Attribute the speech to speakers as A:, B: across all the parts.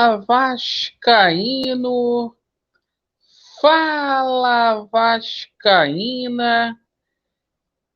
A: Fala, Vascaíno! Fala, Vascaína!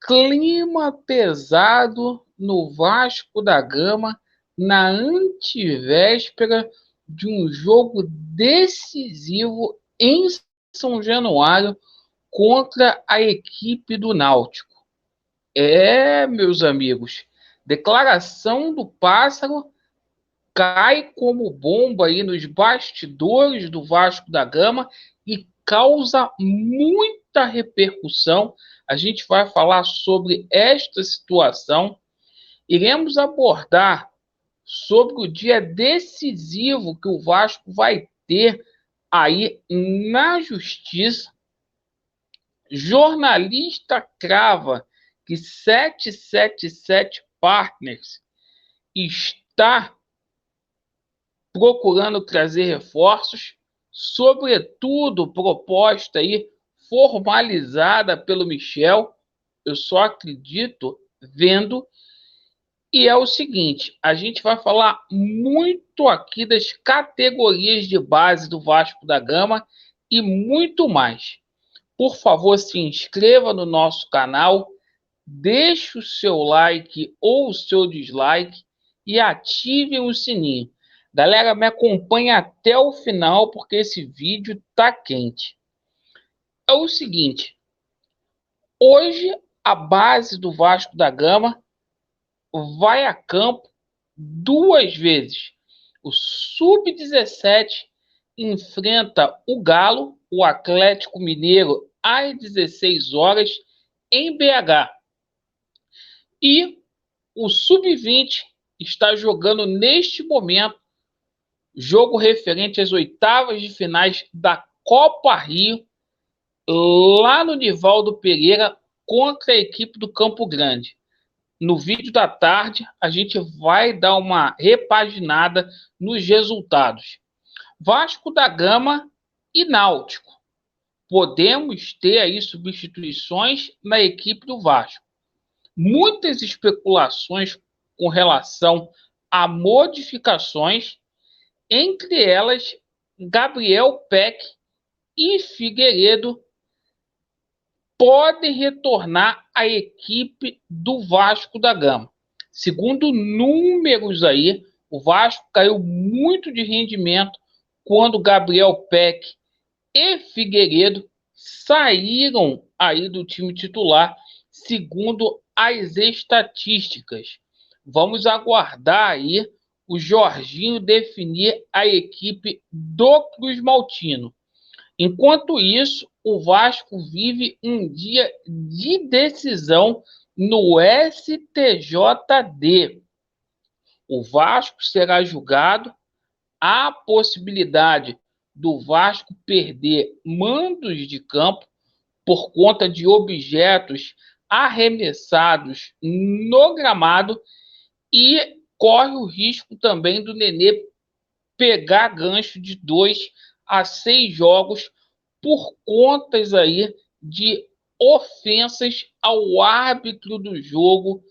A: Clima pesado no Vasco da Gama na antevéspera de um jogo decisivo em São Januário contra a equipe do Náutico. Meus amigos, declaração do Pássaro cai como bomba aí nos bastidores do Vasco da Gama e causa muita repercussão. A gente vai falar sobre esta situação. Iremos abordar sobre o dia decisivo que o Vasco vai ter aí na justiça. Jornalista crava que 777 Partners está procurando trazer reforços, sobretudo proposta aí formalizada pelo Michel. Eu só acredito vendo. E é o seguinte, a gente vai falar muito aqui das categorias de base do Vasco da Gama e muito mais. Por favor, se inscreva no nosso canal, deixe o seu like ou o seu dislike e ative o sininho. Galera, me acompanha até o final porque esse vídeo tá quente. É o seguinte, hoje a base do Vasco da Gama vai a campo 2 vezes. O Sub-17 enfrenta o Galo, o Atlético Mineiro, às 16 horas em BH. E o Sub-20 está jogando neste momento jogo referente às oitavas de finais da Copa Rio, lá no Nivaldo Pereira, contra a equipe do Campo Grande. No vídeo da tarde, a gente vai dar uma repaginada nos resultados. Vasco da Gama e Náutico. Podemos ter aí substituições na equipe do Vasco. Muitas especulações com relação a modificações, entre elas Gabriel Peck e Figueiredo podem retornar à equipe do Vasco da Gama. Segundo números aí, o Vasco caiu muito de rendimento quando Gabriel Peck e Figueiredo saíram aí do time titular, segundo as estatísticas. Vamos aguardar aí o Jorginho definir a equipe do Cruz Maltino. Enquanto isso, o Vasco vive um dia de decisão no STJD. O Vasco será julgado. Há a possibilidade do Vasco perder mandos de campo por conta de objetos arremessados no gramado e corre o risco também do Nenê pegar gancho de 2 a 6 jogos por contas aí de ofensas ao árbitro do jogo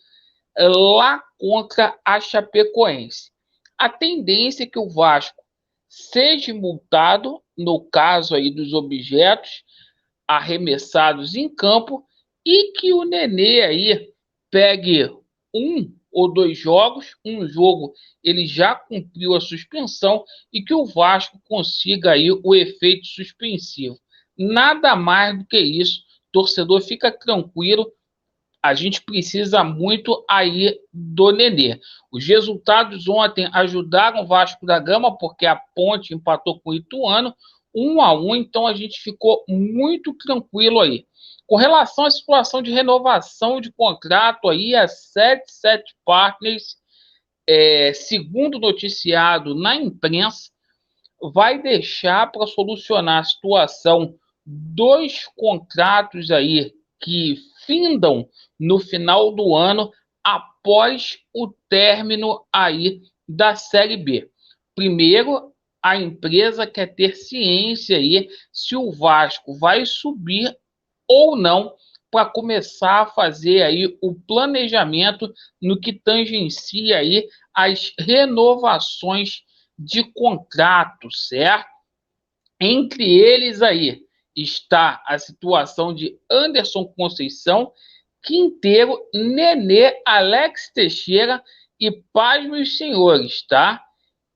A: lá contra a Chapecoense. A tendência é que o Vasco seja multado no caso aí dos objetos arremessados em campo e que o Nenê aí pegue 1 ou 2 jogos, um jogo ele já cumpriu a suspensão e que o Vasco consiga aí o efeito suspensivo. Nada mais do que isso. Torcedor, fica tranquilo, a gente precisa muito aí do Nenê. Os resultados ontem ajudaram o Vasco da Gama, porque a Ponte empatou com o Ituano, 1-1, então a gente ficou muito tranquilo aí. Com relação à situação de renovação de contrato aí, a 77 Partners, segundo noticiado na imprensa, vai deixar para solucionar a situação 2 contratos aí que findam no final do ano após o término aí da Série B. Primeiro, a empresa quer ter ciência aí se o Vasco vai subir ou não para começar a fazer aí o planejamento no que tangencia aí as renovações de contrato, certo? Entre eles aí está a situação de Anderson Conceição, Quinteiro, Nenê, Alex Teixeira e, pasmem os senhores, tá?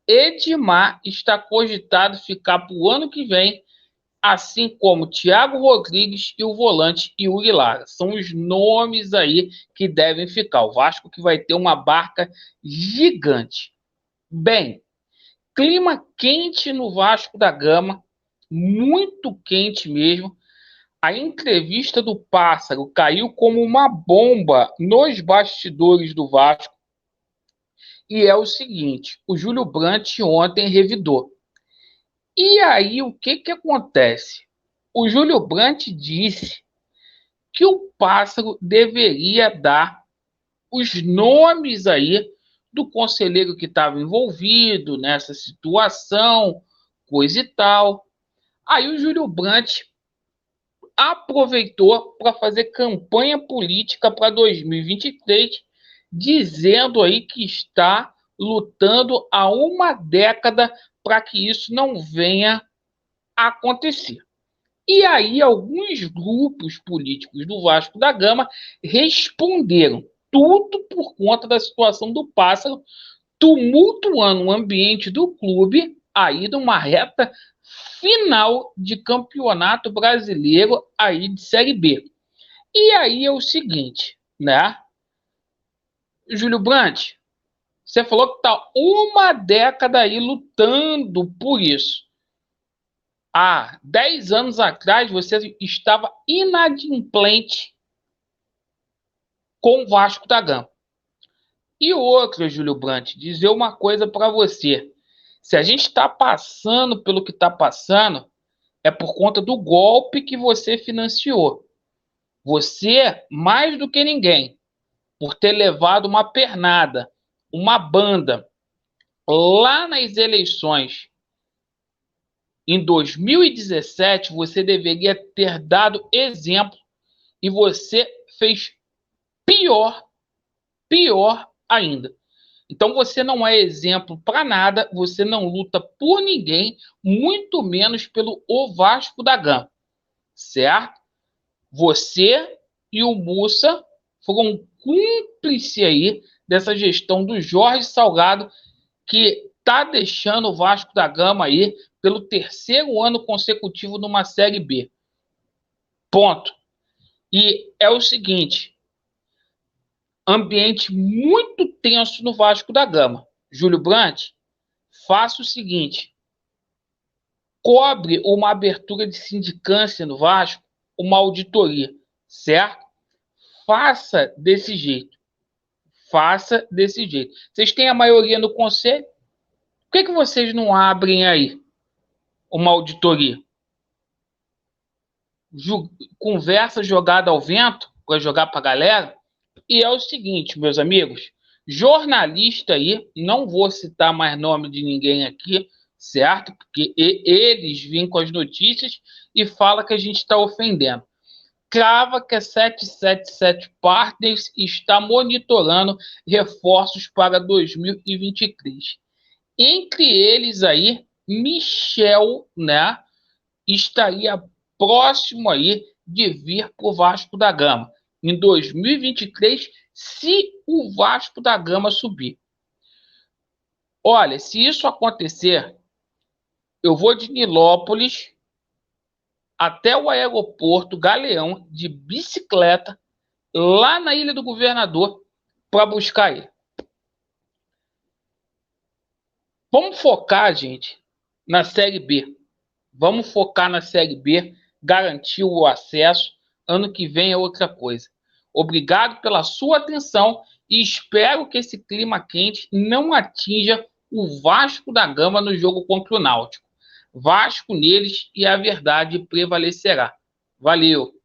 A: Edmar está cogitado ficar para o ano que vem, assim como Thiago Rodrigues e o volante Yuri Lara. São os nomes aí que devem ficar. O Vasco que vai ter uma barca gigante. Bem, clima quente no Vasco da Gama, muito quente mesmo. A entrevista do Pássaro caiu como uma bomba nos bastidores do Vasco. E é o seguinte, o Júlio Brandt ontem revidou. E aí, o que acontece? O Júlio Brandt disse que o Pássaro deveria dar os nomes aí do conselheiro que estava envolvido nessa situação, coisa e tal. Aí o Júlio Brandt aproveitou para fazer campanha política para 2023, dizendo aí que está lutando há uma década para que isso não venha a acontecer. E aí alguns grupos políticos do Vasco da Gama responderam, tudo por conta da situação do Pássaro, tumultuando o ambiente do clube aí numa reta final de campeonato brasileiro aí de Série B. E aí é o seguinte, né? Júlio Brandt, você falou que está uma década aí lutando por isso. Há 10 anos atrás, você estava inadimplente com o Vasco da Gama. E outra, Júlio Brandt, dizer uma coisa para você. Se a gente está passando pelo que está passando, é por conta do golpe que você financiou. Você, mais do que ninguém, por ter levado uma pernada, uma banda, lá nas eleições em 2017, você deveria ter dado exemplo e você fez pior ainda. Então você não é exemplo para nada, você não luta por ninguém, muito menos pelo Vasco da Gama, certo? Você e o Mussa foram cúmplices aí dessa gestão do Jorge Salgado, que está deixando o Vasco da Gama aí pelo terceiro ano consecutivo numa Série B. Ponto. E é o seguinte, ambiente muito tenso no Vasco da Gama. Júlio Brandt, faça o seguinte, cobre uma abertura de sindicância no Vasco, uma auditoria, certo? Faça desse jeito. Faça desse jeito. Vocês têm a maioria no conselho? Por que vocês não abrem aí uma auditoria? Conversa jogada ao vento, para jogar para a galera. E é o seguinte, meus amigos, jornalista aí, não vou citar mais nome de ninguém aqui, certo? Porque eles vêm com as notícias e falam que a gente está ofendendo. Crava que a 777 Partners está monitorando reforços para 2023. Entre eles aí, Michel, né, estaria próximo aí de vir para o Vasco da Gama em 2023, se o Vasco da Gama subir. Olha, se isso acontecer, eu vou de Nilópolis até o aeroporto Galeão de bicicleta, lá na Ilha do Governador, para buscar ele. Vamos focar, gente, na Série B. Vamos focar na Série B, garantir o acesso. Ano que vem é outra coisa. Obrigado pela sua atenção e espero que esse clima quente não atinja o Vasco da Gama no jogo contra o Náutico. Vasco neles e a verdade prevalecerá. Valeu!